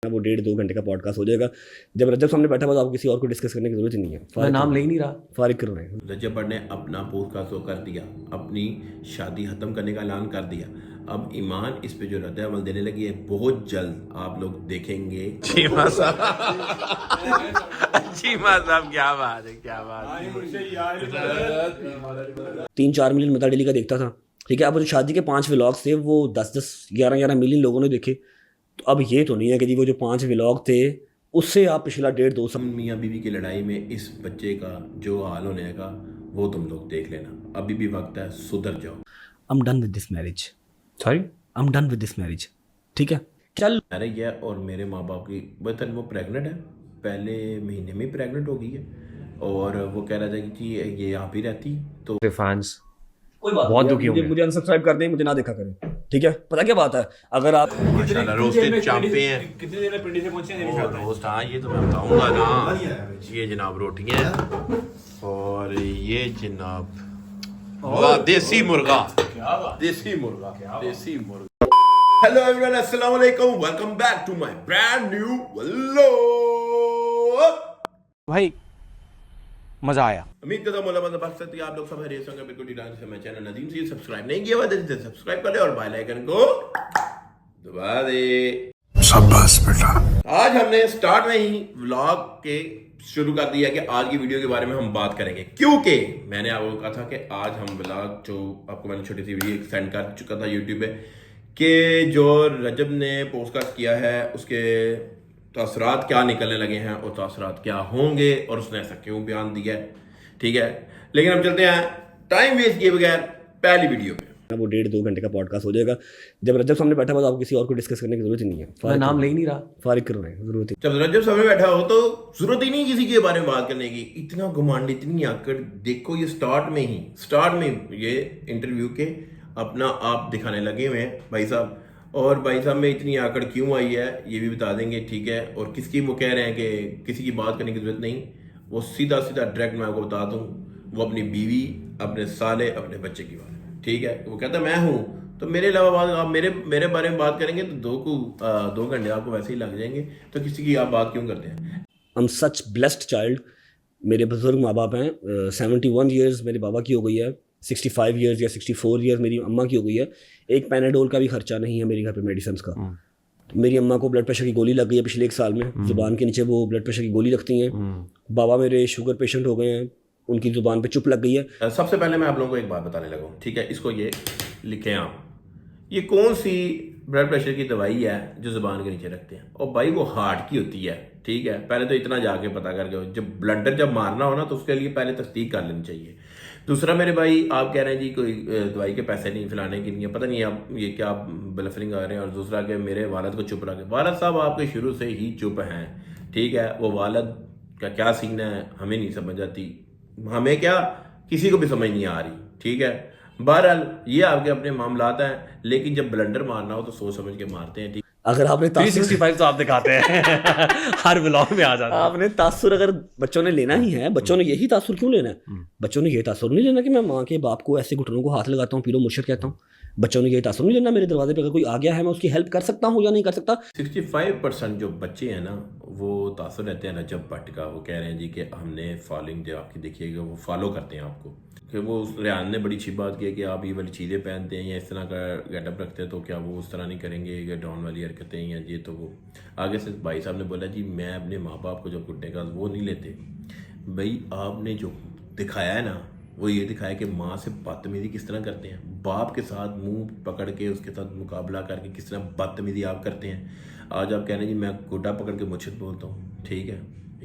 वो 1.5-2 घंटे का पॉडकास्ट हो जाएगा। जब रजब सामने बैठा हुआ तो आपको किसी और को डिस्कस करने की जरूरत ही नहीं है। मैं नाम ले ही नहीं रहा। फारिग करो रहे हैं। रजब भट्ट ने अपना पॉडकास्ट कर दिया, अपनी शादी खत्म करने का ऐलान कर दिया। अब ईमान इस पे जो रद्द अमल देने लगी है, बहुत जल्द आप लोग देखेंगे। चीमा साहब क्या बात है, क्या बात है। 3-4 मिलियन मता डेली का देखता था, ठीक है। अब जो शादी के 5 व्लॉग्स थे वो 10-10, 11-11 मिलियन लोगों ने देखे। तो अब ये तो नहीं है कि जी वो जो 5 व्लॉग थे उससे आप पिछला 1.5-2 साल मियाँ बीवी की लड़ाई में इस बच्चे का जो हाल होने का वो तुम लोग देख लेना। अभी भी वक्त है, सुधर जाओ। I am done with this marriage. Sorry, I am done with this marriage, ठीक है। चल अरे ये और मेरे माँ बाप की वतन वो प्रेग्नेंट है, पहले महीने में प्रेग्नेंट हो गई है और वो कह रहा था कि ये यहाँ भी रहती तो फैंस कोई बात बहुत नहीं, दुखी होंगे। मुझे अनसब्सक्राइब कर दें, मुझे ना देखा करें, ठीक है। पता क्या बात है, अगर आप माशाल्लाह रोस्टेड चांपे हैं। कितनी देर में पिंडी से पहुंचे हैं? और रोस्ट, हाँ ये तो मैं बताऊंगा ना। ये जनाब रोटियां हैं और ये जनाब वाह देसी मुर्गा, देसी मुर्गा, देसी मुर्गा। हेलो एवरीवन, अस्सलाम वालेकुम, welcome back to my brand new vlog. भाई मजा आया। उम्मीद करता हूं मौला बंदा बख्श सकती है आप लोग सब खैरियत से होंगे। बिल्कुल ठीक ठाक से। मैं चैनल नदीम से सब्सक्राइब नहीं किया हुआ तो सब्सक्राइब कर ले और बेल आइकन को दबा दे। शाबाश बेटा। आज हमने स्टार्ट में ही व्लॉग के शुरू कर दिया कि आज की वीडियो के बारे में हम बात करेंगे, क्योंकि मैंने आपको कहा था कि आज हम व्लॉग जो आपको मैंने छोटी सी वीडियो सेंड कर चुका था यूट्यूब पे कि जो रजब ने पोस्टकास्ट किया है उसके तासरात क्या निकलने लगे हैं और तासरात क्या होंगे और उसने ऐसा क्यों बयान दिया है, ठीक है। लेकिन हम चलते हैं टाइम वेस्ट किए बगैर पहली वीडियो में। वो 1.5-2 घंटे का पॉडकास्ट हो जाएगा। जब रजब सामने बैठा हुआ तो आपको किसी और को डिस्कस करने की जरूरत ही नहीं है। मैं नाम ले ही नहीं रहा। फारिग करो रहे हैं, जरूरत ही जब रजब सामने बैठा हो तो जरूरत ही नहीं किसी के बारे में बात करने की। इतना घुमांड, इतनी आकड़, देखो ये स्टार्ट में ये इंटरव्यू के अपना आप दिखाने लगे हुए हैं भाई साहब। और भाई साहब में इतनी आकड़ क्यों आई है ये भी बता देंगे, ठीक है। और किसकी वो कह रहे हैं कि किसी की बात करने की जरूरत नहीं, वो सीधा डायरेक्ट मैं आपको बता दूं, वो अपनी बीवी, अपने साले, अपने बच्चे की बात है, ठीक है। वो कहता मैं हूँ तो मेरे अलावा बात आप मेरे बारे में बात करेंगे तो 2 घंटे आपको वैसे ही लग जाएंगे, तो किसी की आप बात क्यों करते हैं। I am such blessed child. मेरे बुजुर्ग माँ बाप हैं। 71 ईयर्स मेरे बाबा की हो गई है, 65 ईयर्स या 64 ईयर्स मेरी अम्मा की हो गई है। एक पैनाडोल का भी खर्चा नहीं है मेरे घर पे मेडिसिन का। मेरी अम्मा को ब्लड प्रेशर की गोली लग गई है पिछले 1 साल में, जुबान के नीचे वो ब्लड प्रेशर की गोली रखती हैं। बाबा मेरे शुगर पेशेंट हो गए हैं, उनकी जुबान पे चुप लग गई है। सबसे पहले मैं आप लोगों को एक बात बताने लगा हूँ, ठीक है। इसको ये लिखें आप, ये कौन सी ब्लड प्रेशर की दवाई है जो जुबान के नीचे रखते हैं। और भाई वो हार्ट की होती है, ठीक है। पहले तो इतना जाके पता करके, जब ब्लंडर जब मारना हो ना तो उसके लिए पहले तस्दीक कर लेनी चाहिए। दूसरा मेरे भाई, आप कह रहे हैं जी कोई दवाई के पैसे नहीं फैलाने के लिए, पता नहीं आप ये क्या ब्लफरिंग आ रहे हैं। और दूसरा कि मेरे वालद को चुप रखे। वालद साहब आपके शुरू से ही चुप हैं, ठीक है। वो वालद का क्या सीन है हमें नहीं समझ आती, हमें क्या किसी को भी समझ नहीं आ रही, ठीक है। बहरहाल ये आपके अपने मामलात हैं, लेकिन जब ब्लंडर मारना हो तो सोच समझ के मारते हैं, ठीक। अगर आपने 365 तो आप दिखाते हैं हर व्लॉग में आ जाता है। आपने तासुर अगर बच्चों ने लेना ही है, बच्चों ने यही तासुर क्यों लेना है? बच्चों ने ये तासुर नहीं लेना कि मैं माँ के बाप को ऐसे घुटनों को हाथ लगाता हूँ, पीरो मुर्शिद कहता हूँ। बच्चों ने ये तासुर नहीं लेना मेरे दरवाजे पे अगर कोई आ गया है मैं उसकी हेल्प कर सकता हूँ या नहीं कर सकता। 65% जो बच्चे हैं ना वो तासुर रहते हैं रजब भट्ट का। वो कह रहे हैं जी कि हमने फॉलोइंग जो आपकी देखिएगा वो फॉलो करते हैं आपको, कि वो रेहान ने बड़ी अच्छी बात की है कि आप ये वाली चीज़ें पहनते हैं या इस तरह का गेटअप रखते हैं तो क्या वो उस तरह नहीं करेंगे, या डॉन वाली हरकतें या ये। तो वो आगे से भाई साहब ने बोला जी मैं अपने माँ बाप को जो कुटने का वो नहीं लेते। भाई आपने जो दिखाया है ना वो ये दिखाया कि माँ से बदतमीजी किस तरह करते हैं, बाप के साथ मुंह पकड़ के उसके साथ मुकाबला करके किस तरह बदतमीजी आप करते हैं। आज आप कह रहे हैं जी मैं गोटा पकड़ के मुझसे बोलता हूँ, ठीक है।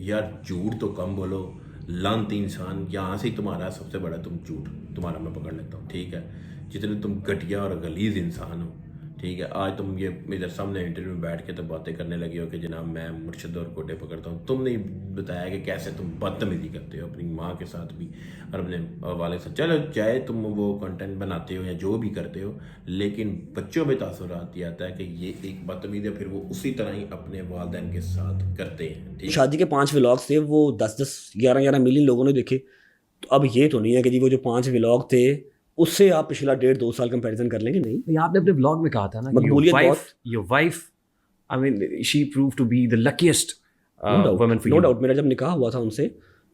यार झूठ तो कम बोलो, लानती इंसान। यहाँ से ही तुम्हारा सबसे बड़ा तुम झूठ तुम्हारा मैं पकड़ लेता हूँ, ठीक है। जितने तुम घटिया और गलीज इंसान हो, ठीक है। आज तुम ये मेरे सामने इंटरव्यू में बैठ के तो बातें करने लगी हो कि जनाब मैं मुर्शिद और गोटे पकड़ता हूँ। तुमने बताया कि कैसे तुम बदतमीजी करते हो अपनी माँ के साथ भी और अपने वाले के साथ। चलो चाहे तुम वो कंटेंट बनाते हो या जो भी करते हो, लेकिन बच्चों में तासुरात ये आता है कि ये एक बदतमीजी फिर वो उसी तरह ही अपने वालिदैन के साथ करते हैं, ठीक। शादी के 5 व्लॉग्स थे वो 10-10, 11-11 मिलियन लोगों ने देखे। तो अब ये तो नहीं है कि जी वो जो 5 व्लॉग थे उससे आप पिछला 1.5-2 साल कंपैरिजन कर लेंगे, नहीं। ये आपने अपने व्लॉग में कहा था ना मकबूलियत बहुत। Your wife I mean, she proved to be the luckiest woman for no you. Doubt. मेरा जब निकाह हुआ था उनसे,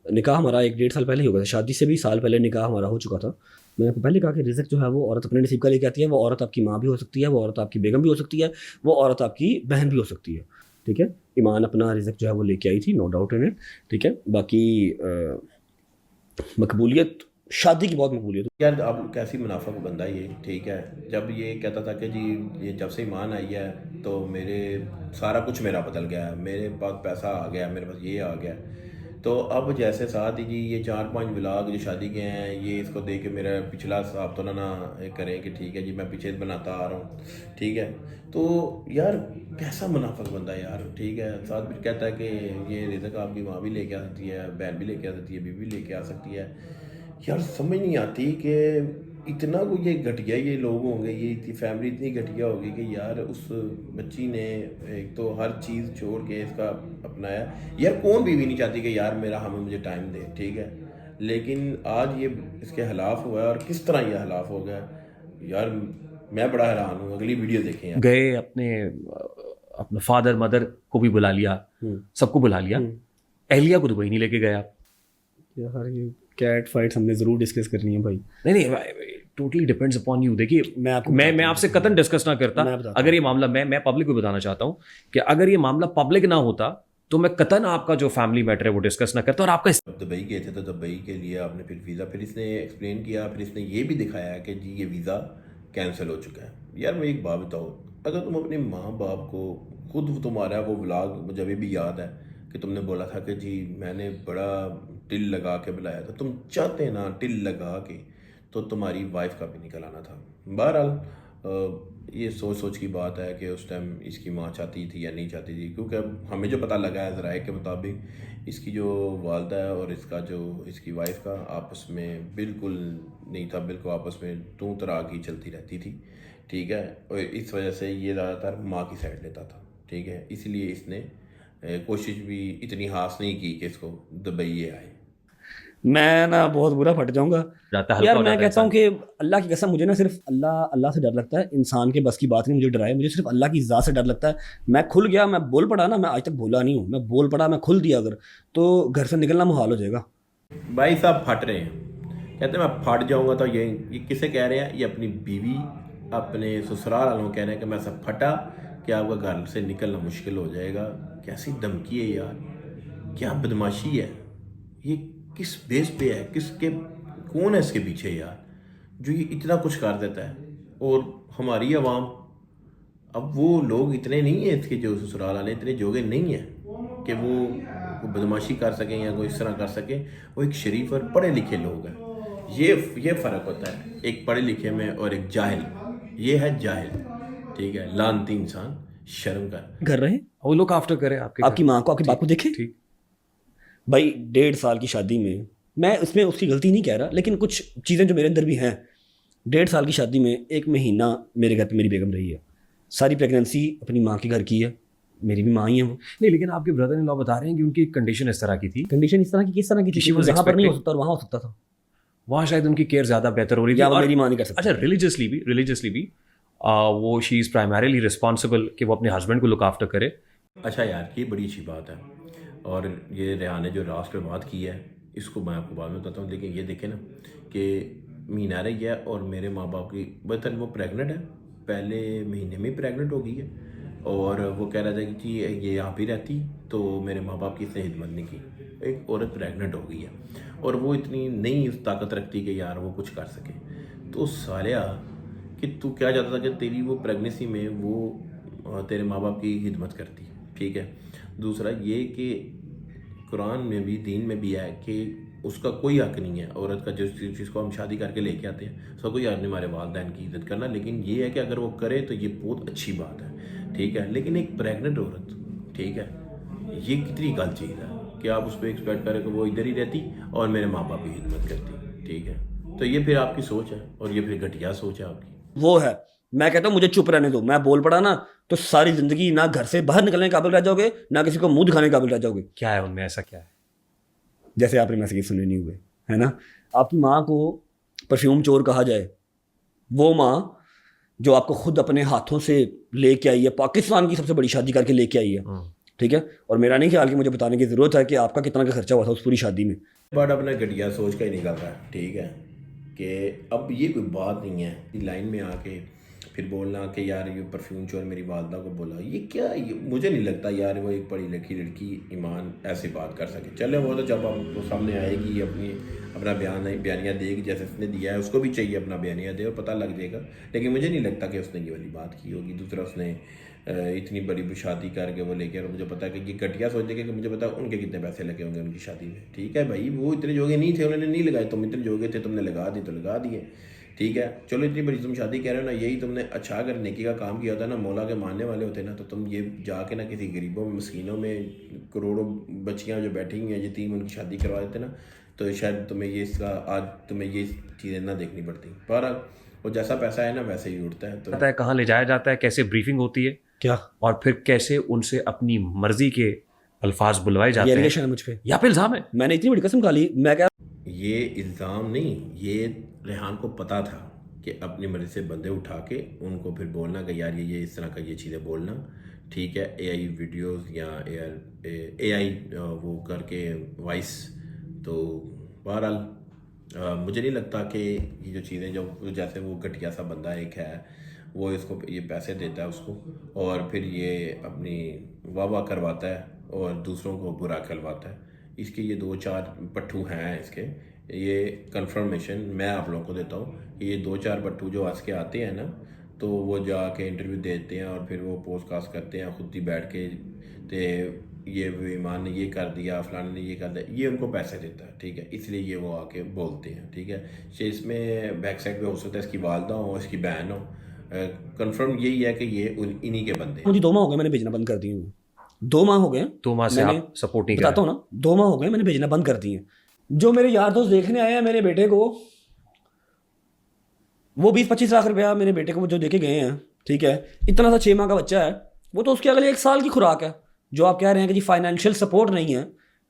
निकाह हमारा 1-1.5 साल पहले ही हो गया था, शादी से भी साल पहले निकाह हमारा हो चुका था। मैंने आपको पहले कहा कि रिज़्क जो है वो औरत अपने नसीब का लेके आती है। वो औरत आपकी माँ भी हो सकती है, वो औरत आपकी बेगम भी हो सकती है, वो औरत आपकी बहन भी हो सकती है, ठीक है। ईमान अपना रिज़्क जो है वो लेके आई थी, नो डाउट इन इट, ठीक है। बाकी मकबूलियत, शादी की बहुत मकबूलियत। यार अब कैसी मुनाफा का बंदा ये, ठीक है। जब ये कहता था कि जी ये जब से ईमान आई है तो मेरे सारा कुछ मेरा बदल गया है, मेरे पास पैसा आ गया, मेरे पास ये आ गया। तो अब जैसे साथ ही जी ये 4-5 व्लॉग जो शादी के हैं, ये इसको देख के मेरा पिछला हिसाब तो ना करें कि ठीक है जी मैं पीछे बनाता आ रहा हूँ, ठीक है। तो यार कैसा मुनाफा का बंदा यार, ठीक है। साथ भी कहता है कि ये रिज़्क आपकी माँ भी लेके आ सकती है, बहन भी लेके आ सकती है, बीवी भी लेके आ सकती है। यार समझ नहीं आती कि इतना कोई ये घटिया ये लोग होंगे, ये इतनी फैमिली इतनी घटिया होगी कि यार उस बच्ची ने एक तो हर चीज़ छोड़ के इसका अपनाया। यार कौन बीवी नहीं चाहती कि यार मेरा हमें मुझे टाइम दे, ठीक है। लेकिन आज ये इसके खिलाफ हुआ है, और किस तरह ये खिलाफ हो गया यार, मैं बड़ा हैरान हूँ। अगली वीडियो देखें यार। गए अपने फादर मदर को भी बुला लिया, सबको बुला लिया, अहलिया को दुबई नहीं लेके गए आप? यार ये कैट फाइट्स हमने ज़रूर डिस्कस करनी है भाई। नहीं, टोटली डिपेंड्स अपॉन यू। देखिए मैं आपसे कतन डिस्कस ना करता। अगर ये मामला मैं पब्लिक को बताना चाहता हूँ कि अगर ये मामला पब्लिक ना होता तो मैं कतन आपका जो फैमिली मैटर है वो डिस्कस ना करता। और आपका दुबई गए थे तो दुबई के लिए आपने फिर वीज़ा, फिर इसने एक्सप्लेन किया, फिर इसने ये भी दिखाया कि जी ये वीज़ा कैंसिल हो चुका है। यार मैं एक बात बताओ, अगर तुम अपने माँ बाप को खुद, तुम्हारा वो व्लॉग मुझे भी याद है कि तुमने बोला था कि जी मैंने बड़ा टिल लगा के बुलाया था, तुम चाहते ना टिल लगा के तो तुम्हारी वाइफ का भी निकल आना था। बहरहाल ये सोच सोच की बात है कि उस टाइम इसकी माँ चाहती थी या नहीं चाहती थी, क्योंकि अब हमें जो पता लगा है ज़राए के मुताबिक इसकी जो वालदा है और इसका जो इसकी वाइफ का आपस में बिल्कुल नहीं था, बिल्कुल आपस में तू तराकी चलती रहती थी, ठीक है। और इस वजह से ये ज़्यादातर माँ की साइड लेता था, ठीक है। इसलिए इसने कोशिश भी इतनी हास नहीं की कि इसको दुबई ये आए। मैं ना बहुत बुरा फट जाऊंगा यार। मैं कहता हूँ कि अल्लाह की कसम, मुझे ना सिर्फ अल्लाह से डर लगता है, इंसान के बस की बात नहीं मुझे डराए, मुझे सिर्फ अल्लाह की ज़ात से डर लगता है। मैं खुल गया, मैं बोल पड़ा ना, मैं आज तक बोला नहीं हूँ, मैं बोल पड़ा, मैं खुल दिया अगर, तो घर से निकलना मुहाल हो जाएगा। भाई साहब फट रहे हैं, कहते हैं मैं फट जाऊंगा। तो ये किसे कह रहे हैं? ये अपनी बीवी, अपने ससुराल वालों कह रहे हैं कि मैं सब फटा कि आपका घर से निकलना मुश्किल हो जाएगा। कैसी धमकी है यार, क्या बदमाशी है ये, किस बेस पे है, किसके, कौन है इसके पीछे यार जो ये इतना कुछ कर देता है। और हमारी आवाम, अब वो लोग इतने नहीं है, इसके जो ससुराल वाले इतने जोगे नहीं है कि वो बदमाशी कर सकें या कोई इस तरह कर सकें। वो एक शरीफ और पढ़े लिखे लोग हैं, ये फ़र्क होता है एक पढ़े लिखे में और एक जाहिल। ये है जाहिल, ठीक है, लानती इंसान, शर्म कर घर रहे, वो लुक आफ्टर करे आपकी माँ को, आपके बाप को देखे। ठीक भाई 1.5 साल की शादी में, मैं उसमें उसकी गलती नहीं कह रहा, लेकिन कुछ चीज़ें जो मेरे अंदर भी हैं। 1.5 साल की शादी में 1 महीना मेरे घर पे मेरी बेगम रही है, सारी प्रेगनेंसी अपनी माँ के घर की है, मेरी भी माँ ही है वो। नहीं, लेकिन आपके ब्रदर इन लॉ बता रहे हैं कि उनकी कंडीशन इस तरह की थी। कंडीशन इस तरह की, किस तरह की थी? वहाँ पर नहीं हो सकता और वहाँ हो सकता था। वहाँ शायद उनकी केयर ज़्यादा बेहतर हो रही थी, या वो मेरी माँ नहीं कर सकती। अच्छा, रिलीजियसली भी वो शी इज़ प्राइमरीली रिस्पॉन्सिबल कि वो अपने हस्बैंड को लुक आफ्टर करे। अच्छा यार, ये बड़ी अच्छी बात है। और ये रेहान ने जो लास्ट पे बात की है, इसको मैं आपको बाद में बताता हूँ। लेकिन ये देखें ना कि महीना रह गया और मेरे माँ बाप की बतन वो प्रेग्नेंट है, पहले महीने में प्रेग्नेंट हो गई है। और वो कह रहा था कि जी ये यहाँ भी रहती तो मेरे माँ बाप की इसने हिदमत नहीं की। एक औरत प्रेग्नेंट हो गई है और वो इतनी नहीं ताकत रखती कि यार वो कुछ कर सके। तो सालिया कि तू क्या चाहता था कि तेरी वो प्रेगनेंसी में वो तेरे माँ बाप की हिदमत करती, ठीक है। दूसरा ये कि कुरान में भी, दीन में भी है कि उसका कोई हक नहीं है औरत का, जिसको हम शादी करके लेके आते हैं, उसका कोई हक नहीं हमारे वालिदैन की इज्जत करना। लेकिन ये है कि अगर वो करे तो ये बहुत अच्छी बात है, ठीक है। लेकिन एक प्रेग्नेंट औरत, ठीक है, ये कितनी गलत चीज़ है कि आप उस पर एक्सपेक्ट करें कि वो इधर ही रहती और मेरे माँ बाप की हिदमत करती, ठीक है। तो ये फिर आपकी सोच है और ये फिर घटिया सोच है आपकी। वो है, मैं कहता हूँ मुझे चुप रहने दो। मैं बोल पड़ा ना तो सारी जिंदगी ना घर से बाहर निकलने के काबिल रह जाओगे, ना किसी को मुंह दिखाने के काबिल रह जाओगे। क्या है उनमें, ऐसा क्या है? जैसे आपने मैसेज सुने नहीं हुए, है ना। आपकी माँ को परफ्यूम चोर कहा जाए, वो माँ जो आपको खुद अपने हाथों से लेके आई है, पाकिस्तान की सबसे बड़ी शादी करके लेके आई है, ठीक है। और मेरा नहीं ख्याल कि मुझे बताने की ज़रूरत है कि आपका कितना का खर्चा हुआ था उस पूरी शादी में। बट अपना घटिया सोच का ही निकल रहा है, ठीक है, कि अब ये कोई बात नहीं है लाइन में आके फिर बोलना कि यार ये परफ्यूम चोर मेरी वालदा को बोला, ये क्या, ये मुझे नहीं लगता यार वो एक पढ़ी लिखी लड़की ईमान ऐसे बात कर सके। चले वो तो जब आपको सामने आएगी अपना बयानिया देगी, जैसे उसने दिया है उसको भी चाहिए अपना बयानिया दे और पता लग जाएगा। लेकिन मुझे नहीं लगता कि उसने ये वाली बात की होगी। दूसरा, उसने इतनी बड़ी शादी करके वो लेके, और मुझे पता है कि ये घटिया सोच देगा कि मुझे पता है उनके कितने पैसे लगे होंगे उनकी शादी में, ठीक है भाई, वो इतने जोगे नहीं थे, उन्होंने नहीं लगाए, तुम इतने जोगे थे, तुमने लगा दी तो लगा दिए, ठीक है। चलो इतनी बड़ी तुम शादी कह रहे हो ना, यही तुमने अच्छा अगर नेकी का काम किया होता ना, मौला के मानने वाले होते ना, तो तुम ये जाके ना किसी गरीबों में, मस्कीनों में, करोड़ों बच्चियाँ जो बैठी हुई हैं यतीम, उनकी शादी करवा देते ना, तो शायद तुम्हें ये इसका आज तुम्हें ये चीज़ें ना देखनी पड़ती। पर वो जैसा पैसा है ना वैसे ही उठता है। तो पता है कहाँ ले जाया जाता है, कैसे ब्रीफिंग होती है, क्या, और फिर कैसे उनसे अपनी मर्जी के अल्फाज बुलवाए जाते ये हैं। एलिगेशन है मुझ पे, या फिर इल्जाम है। मैंने इतनी बड़ी कसम खा ली। मैं क्या, ये इल्ज़ाम नहीं, ये रेहान को पता था कि अपनी मर्ज़ी से बंदे उठा के उनको फिर बोलना कि यार ये इस तरह का ये चीज़ें बोलना, ठीक है, एआई वीडियोस या एआई वो करके वॉइस। तो बहरहाल मुझे नहीं लगता कि ये जो चीज़ें, जो जैसे वो घटिया सा बंदा एक है, वो इसको ये पैसे देता है उसको, और फिर ये अपनी वाह करवाता है और दूसरों को बुरा कहलवाता है। इसके ये 2-4 पट्टू हैं इसके, ये कंफर्मेशन मैं आप लोगों को देता हूँ कि ये 2-4 पट्टू जो आज के आते हैं ना, तो वो जाके इंटरव्यू देते हैं और फिर वो पोस्टकास्ट करते हैं खुद ही बैठ के, तो ये ईमान ने ये कर दिया, फलाने ने ये कर दिया, ये उनको पैसे देता है, ठीक है, इसलिए ये वो आके बोलते हैं, ठीक है। इसमें बैक साइड पे हो सकता है इसकी वालदा हो, इसकी बहन हो, कंफर्म यही है कि ये इन्हीं के बंदे हैं। मुझे 2 माह हो गए मैंने भेजना बंद कर दी हूँ, 2 माह हो गए, 2 माह से मैंने आप सपोर्ट नहीं बताता हूँ ना, 2 माह हो गए मैंने भेजना बंद कर दिए। जो मेरे यार दोस्त देखने आए हैं मेरे बेटे को, वो 20-25 लाख रुपया मेरे बेटे को जो देके गए हैं, ठीक है, इतना सा 6 माह का बच्चा है, वो तो उसके अगले 1 साल की खुराक है। जो आप कह रहे हैं कि जी फाइनेंशियल सपोर्ट नहीं है,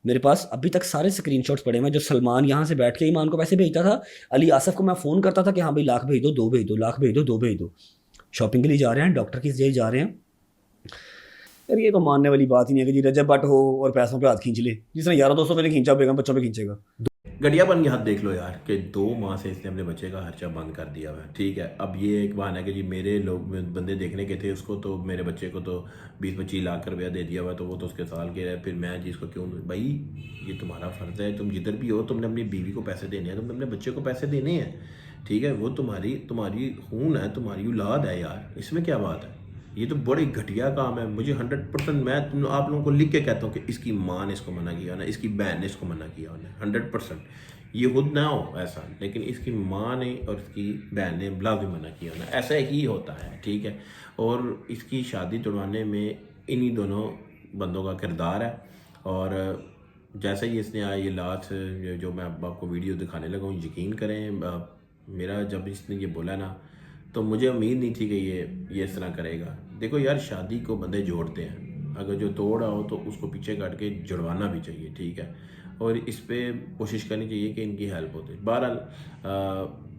मेरे पास अभी तक सारे स्क्रीनशॉट्स पड़े हैं। जो सलमान यहाँ से बैठ के ईमान को पैसे भेजता था, अली आसफ को मैं फ़ोन करता था कि हाँ भाई लाख भेज दो, 2 भेज दो, लाख भेज दो, 2 भेज दो। शॉपिंग के लिए जा रहे हैं, डॉक्टर की लिए जा रहे हैं, यार ये तो मानने वाली बात ही नहीं है कि जी रजब भट्ट हो और पैसों पे हाथ खींच ले, जिस तरह यारों दोस्तों पे नहीं खींचा, बेगम बच्चों पे खींचेगा। घटियापन की हद देख लो यार कि 2 माह से इसने अपने बच्चे का खर्चा बंद कर दिया हुआ है, ठीक है। अब ये एक बहाना है कि जी मेरे लोग बंदे देखने के थे उसको, तो मेरे बच्चे को तो 20-25 लाख रुपया दे दिया हुआ, तो वो तो उसके साल के है, फिर मैं जिसको क्यों दूं? भाई ये तुम्हारा फ़र्ज़ है, तुम जिधर भी हो तुमने अपनी बीवी को पैसे देने हैं, तुमने अपने बच्चे को पैसे देने हैं, ठीक है। वो तुम्हारी खून है, तुम्हारी औलाद है यार, इसमें क्या बात है? ये तो बड़ी घटिया काम है। मुझे 100% मैं आप लोगों को लिख के कहता हूँ कि इसकी माँ ने इसको मना किया ना, इसकी बहन ने इसको मना किया ना, 100%। ये खुद ना हो ऐसा, लेकिन इसकी माँ ने और इसकी बहन ने भी मना किया ना, ऐसा ही होता है, ठीक है। और इसकी शादी तोड़वाने में इन्हीं दोनों बंदों का किरदार है। और जैसे ही इसने आया ये लास्ट जो मैं अब आपको वीडियो दिखाने लगा हूँ, यकीन करें मेरा जब इसने ये बोला ना, तो मुझे उम्मीद नहीं थी कि ये इस तरह करेगा। देखो यार, शादी को बंदे जोड़ते हैं, अगर जो तोड़ा हो तो उसको पीछे काट के जुड़वाना भी चाहिए, ठीक है। और इस पर कोशिश करनी चाहिए कि इनकी हेल्प होती है। बहरहाल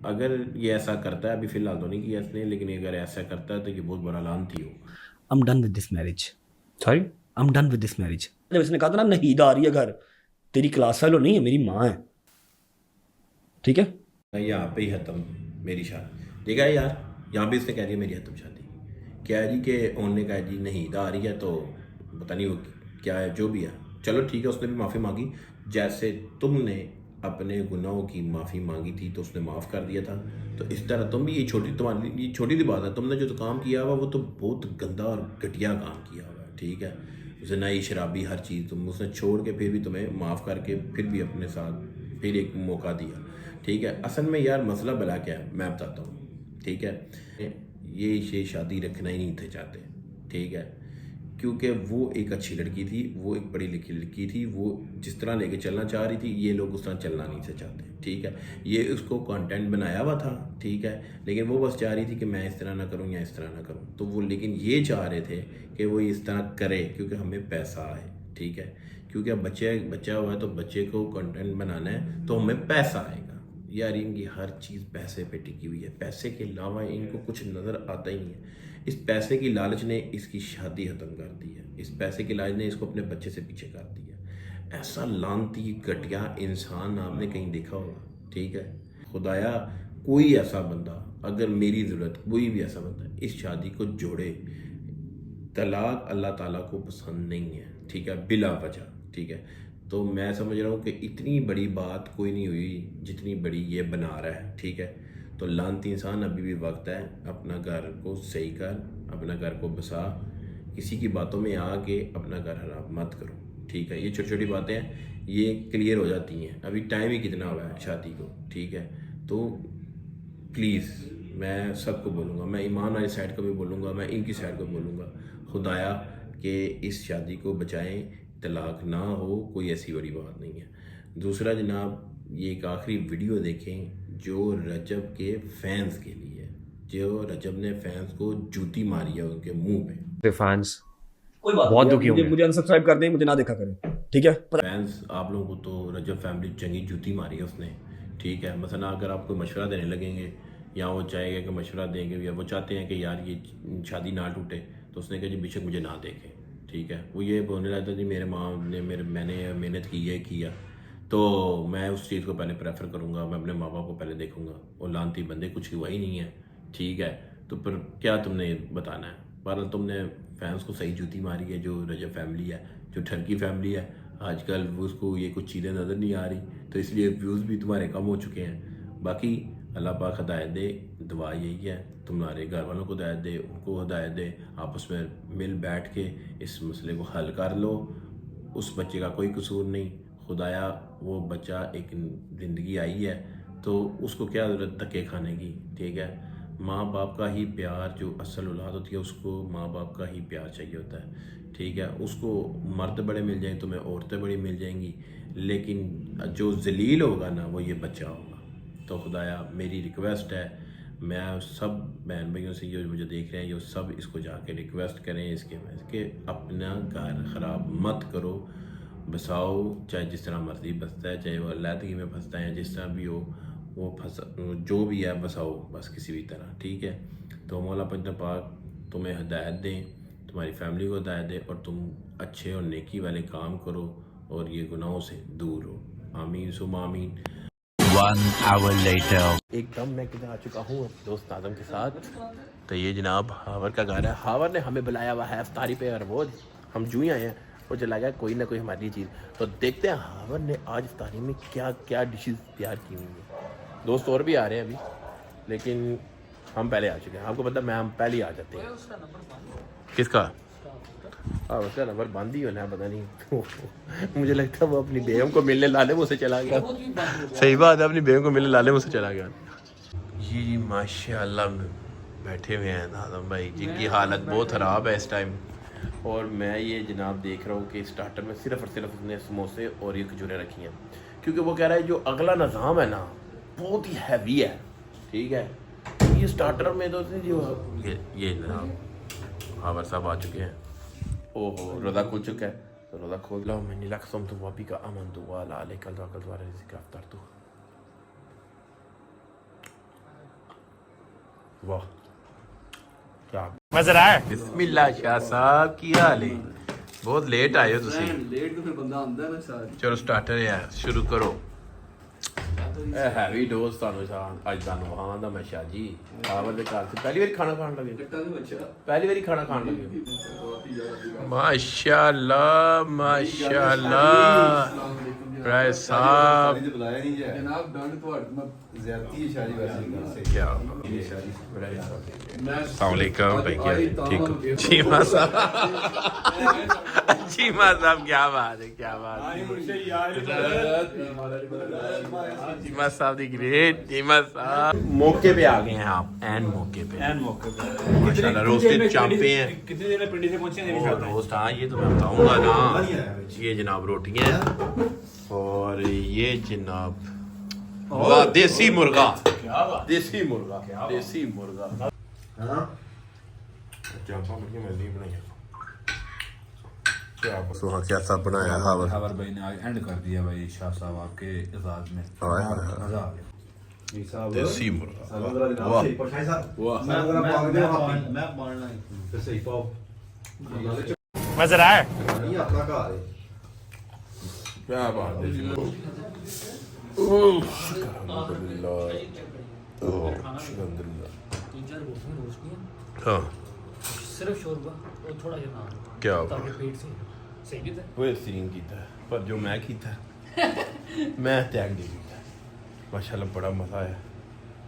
अगर ये ऐसा करता है, अभी फ़िलहाल तो नहीं किया इसने, लेकिन अगर ऐसा करता है तो ये बहुत बड़ा लानती हो। I am done with this marriage, sorry, I am done with this marriage. जब इसने कहा था ना नहीद आ रही है घर, तेरी क्लास फेलो नहीं है, मेरी माँ है, ठीक है। यहाँ पे ही खत्म मेरी शादी, ठीक है यार। यहाँ पे इसने कह दिया मेरी खत्म शादी, क्या है जी कि उन्होंने कहा जी नहीं आ रही है, तो पता नहीं वो क्या है, जो भी है, चलो ठीक है। उसने भी माफ़ी मांगी, जैसे तुमने अपने गुनाहों की माफ़ी मांगी थी तो उसने माफ़ कर दिया था, तो इस तरह तुम भी, ये छोटी सी बात है, तुमने जो तो काम किया हुआ वो तो बहुत गंदा और घटिया काम किया हुआ है, ठीक है। ज़िनाई, शराबी, हर चीज़ तुम उसने छोड़ के फिर भी तुम्हें माफ़ करके फिर भी अपने साथ फिर एक मौका दिया, ठीक है। असल में यार मसला भला क्या है मैं बताता हूँ, ठीक है। ये शादी रखना ही नहीं थे चाहते, ठीक है, क्योंकि वो एक अच्छी लड़की थी, वो एक पढ़ी लिखी लड़की थी, वो जिस तरह लेके चलना चाह रही थी, ये लोग उस तरह चलना नहीं से चाहते, ठीक है। ये उसको कंटेंट बनाया हुआ था, ठीक है, लेकिन वो बस चाह रही थी कि मैं इस तरह ना करूँ या इस तरह ना करूँ, तो वो लेकिन ये चाह रहे थे कि वो इस तरह करे क्योंकि हमें पैसा आए, ठीक है। क्योंकि अब बच्चा हुआ है तो बच्चे को कंटेंट बनाना है तो हमें पैसा आएगा, यार इनकी हर चीज़ पैसे पे टिकी हुई है, पैसे के अलावा इनको कुछ नज़र आता ही नहीं है। इस पैसे की लालच ने इसकी शादी ख़त्म कर दी है, इस पैसे की लालच ने इसको अपने बच्चे से पीछे कर दिया। ऐसा लानती घटिया इंसान आपने कहीं देखा होगा, ठीक है। खुदाया कोई ऐसा बंदा, अगर मेरी ज़रूरत कोई भी ऐसा बंदा इस शादी को जोड़े, तलाक अल्लाह ताला को पसंद नहीं है, ठीक है, बिला वजह, ठीक है। तो मैं समझ रहा हूँ कि इतनी बड़ी बात कोई नहीं हुई जितनी बड़ी ये बना रहा है, ठीक है। तो लानती इंसान, अभी भी वक्त है, अपना घर को सही कर, अपना घर को बसा, किसी की बातों में आके अपना घर खराब मत करो, ठीक है। ये छोटी छोटी बातें हैं, ये क्लियर हो जाती हैं। अभी टाइम ही कितना हुआ है शादी को, ठीक है। तो प्लीज़ मैं सबको बोलूँगा, मैं ईमान वाली साइड को भी बोलूँगा, मैं इनकी साइड को बोलूँगा, खुदाया कि इस शादी को बचाएं, तलाक ना हो, कोई ऐसी बड़ी बात नहीं है। दूसरा जनाब, ये एक आखिरी वीडियो देखें जो रजब के फैंस के लिए, जो रजब ने फैंस को जूती मारी है उनके मुंह पे। फैंस कोई बात बहुत नहीं, दुखी होंगे। मुझे अनसब्सक्राइब कर दें, मुझे ना देखा करें, ठीक है। फैंस आप लोगों को तो रजब फैमिली चंगी जूती मारी है उसने, ठीक है। मसलन अगर आपको मशवरा देने लगेंगे या वो चाहेगा कि मशवरा देंगे या वो चाहते हैं कि यार ये शादी ना टूटे, तो उसने कहा जी बेशक मुझे ना देखें, ठीक है। वो ये बोलने लगता जी मेरे माँ ने मैंने मेहनत की है किया, तो मैं उस चीज़ को पहले प्रेफर करूँगा, मैं अपने माँ बाप को पहले देखूँगा। वो लानती बंदे कुछ हुआ ही नहीं है, ठीक है। तो फिर क्या तुमने बताना है? बहरहाल तुमने फैंस को सही जूती मारी है, जो रजब फैमिली है, जो ठरकी फैमिली है। आजकल उसको ये कुछ चीज़ें नज़र नहीं आ रही, तो इसलिए व्यूज़ भी तुम्हारे कम हो चुके हैं। बाकी अल्लाह पाक हदायत दे, दुआ यही है, तुम्हारे घर वालों को हदायत दे, उनको हदायत दे, आपस में मिल बैठ के इस मसले को हल कर लो। उस बच्चे का कोई कसूर नहीं, खुदाया वो बच्चा एक ज़िंदगी आई है, तो उसको क्या ज़रूरत धक्के खाने की, ठीक है। माँ बाप का ही प्यार, जो असल औलाद होती है उसको माँ बाप का ही प्यार चाहिए होता है, ठीक है। उसको मर्द बड़े मिल जाएंगे, तुम्हें औरतें बड़ी मिल जाएंगी, लेकिन जो जलील होगा ना वो ये बच्चा होगा। तो खुदाया मेरी रिक्वेस्ट है, मैं सब बहन भाइयों से जो मुझे देख रहे हैं, ये सब इसको जाके रिक्वेस्ट करें इसके अपना घर ख़राब मत करो, बसाओ, चाहे जिस तरह मर्जी बसता है, चाहे वो अलहदगी में फंसता है, जिस तरह भी हो वो जो भी है बसाओ बस किसी भी तरह, ठीक है। तो मौला पंजा पाक तुम्हें हदायत दें, तुम्हारी फैमिली को हदायत दें, और तुम अच्छे और नेकी वाले काम करो और ये गुनाहों से दूर हो। आमीन सुम आमीन। 1 hour later एकदम मैं किधर आ चुका हूँ दोस्त आदम के साथ। तो ये जनाब हावर का घर है, हावर ने हमें बुलाया हुआ है इफ्तारी पे, और वो हम जूँ ही आए हैं, वो चला गया कोई ना कोई हमारी चीज़। तो देखते हैं हावर ने आज इफ्तारी में क्या क्या डिशेस तैयार की हुई हैं। दोस्त और भी आ रहे हैं अभी, लेकिन हम पहले आ चुके हैं, आपको पता मैं हम पहले ही आ जाते हैं। किसका? हाँ उसका नंबर बंद ही होना है, पता नहीं मुझे लगता है वो अपनी बेगम को मिलने लाले मुझसे चला गया। सही बात है, अपनी बेगम को मिलने लाले मुझसे चला गया। जी माशाल्लाह बैठे हुए हैं आदम भाई, जिनकी हालत बहुत ख़राब है इस टाइम। और मैं ये जनाब देख रहा हूँ कि स्टार्टर में सिर्फ और सिर्फ उसने समोसे और ये खजूरें रखी हैं, क्योंकि वो कह रहा है जो अगला निज़ाम है ना बहुत ही हैवी है, ठीक है। ये स्टार्टर में तो जो ये जनाब हावर साहब आ चुके हैं। ओहो रोज़ा खुल चुका है, तो रोज़ा खोल लो। मैंने लक्सम तो वापी का अमन दुआ लाले कल द्वारा गिरफ्तार तो वाह क्या मजा आया। बिस्मिल्लाह शाह साहब की हाल है, बहुत लेट आए हो तुसी। लेट तो फिर बंदा आंदा ना शायद। चलो स्टार्टर है शुरू करो। हैवी डोज ਤੁਹਾਨੂੰ ਅੱਜ ਤੁਹਾਨੂੰ ਹਾਂ ਦਾ ਮੈਂ ਸ਼ਾਹ ਜੀ ਆਵਰ ਦੇ ਘਰ ਤੇ ਪਹਿਲੀ ਵਾਰੀ ਖਾਣਾ ਖਾਣ ਲੱਗੇ, ਪਹਿਲੀ ਵਾਰੀ ਖਾਣਾ ਖਾਣ ਲੱਗੇ। ਮਾਸ਼ਾਅੱਲਾ ਮਾਸ਼ਾਅੱਲਾ ਰਾਏ ਸਾਹਿਬ जनाब डंड ਤੁਹਾਡੇ ਮੈਂ ਜ਼ਿਆਦਤੀ ਇਸ਼ਾਰੀ ਵੈਸੇ क्या अस्सलामुअलैकुम भाई, ठीक हो? चीमा साहब क्या बात है, क्या बात है। चीमा साहब दी ग्रेट, चीमा साहब मौके पे आ गए हैं आप, एन मौके पे माशाल्लाह। रोस्टेड चांपे हैं। कितनी देर में पिंडी से पहुंचे हैं? और रोस्ट, हाँ ये तो मैं बताऊंगा ना। ये जनाब रोटियां और ये जनाब वाह देसी मुर्गा, देसी मुर्गा, देसी मुर्गा। हाँ चांपा मुर्गी मैं नहीं बनाई क्या सुहा क्या सब बनाया हावर हावर भाई ने आज एंड कर दिया भाई, शाह साहब आपके इजाज़ में मजा आ गया। देसी मुर्गा वाह वाह मजा रहा है क्या बात है हाँ सिर्फ शोरबा और थोड़ा जिहा नान क्या ताकि पेट से सही भी था वो सीन कीता पर जो मैं कीता मैं त्याग नहीं कीता माशाल्लाह बड़ा मज़ा आया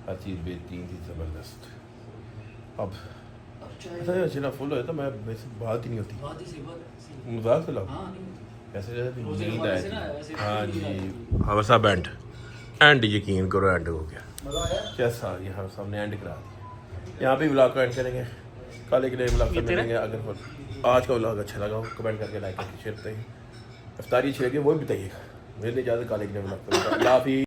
हर चीज़ बेहतरीन थी ज़बरदस्त अब जिला फुल होया तो मैं वैसे बात ही नहीं होती बात ही सही बात है मजाक से लो हाँ नहीं ऐसे जैसे रोज़े नींद के बाद आई से ना थी ऐसे हाँ नींद जी आई। हाँ साहब एंड यकीन करो एंड हो गया कैसा यहाँ सामने एंड करा दिया यहाँ पे व्लॉग को एंड करेंगे कल एक नए व्लॉग में मिलेंगे अगर आज का व्लॉग अच्छा लगा हो कमेंट करके लाइक करके शेयर बताइए इफ्तारी अच्छी लगी वो भी बताइएगा मेरे लिए ज़्यादा कल एक नए व्लॉग अल्लाह हाफिज़।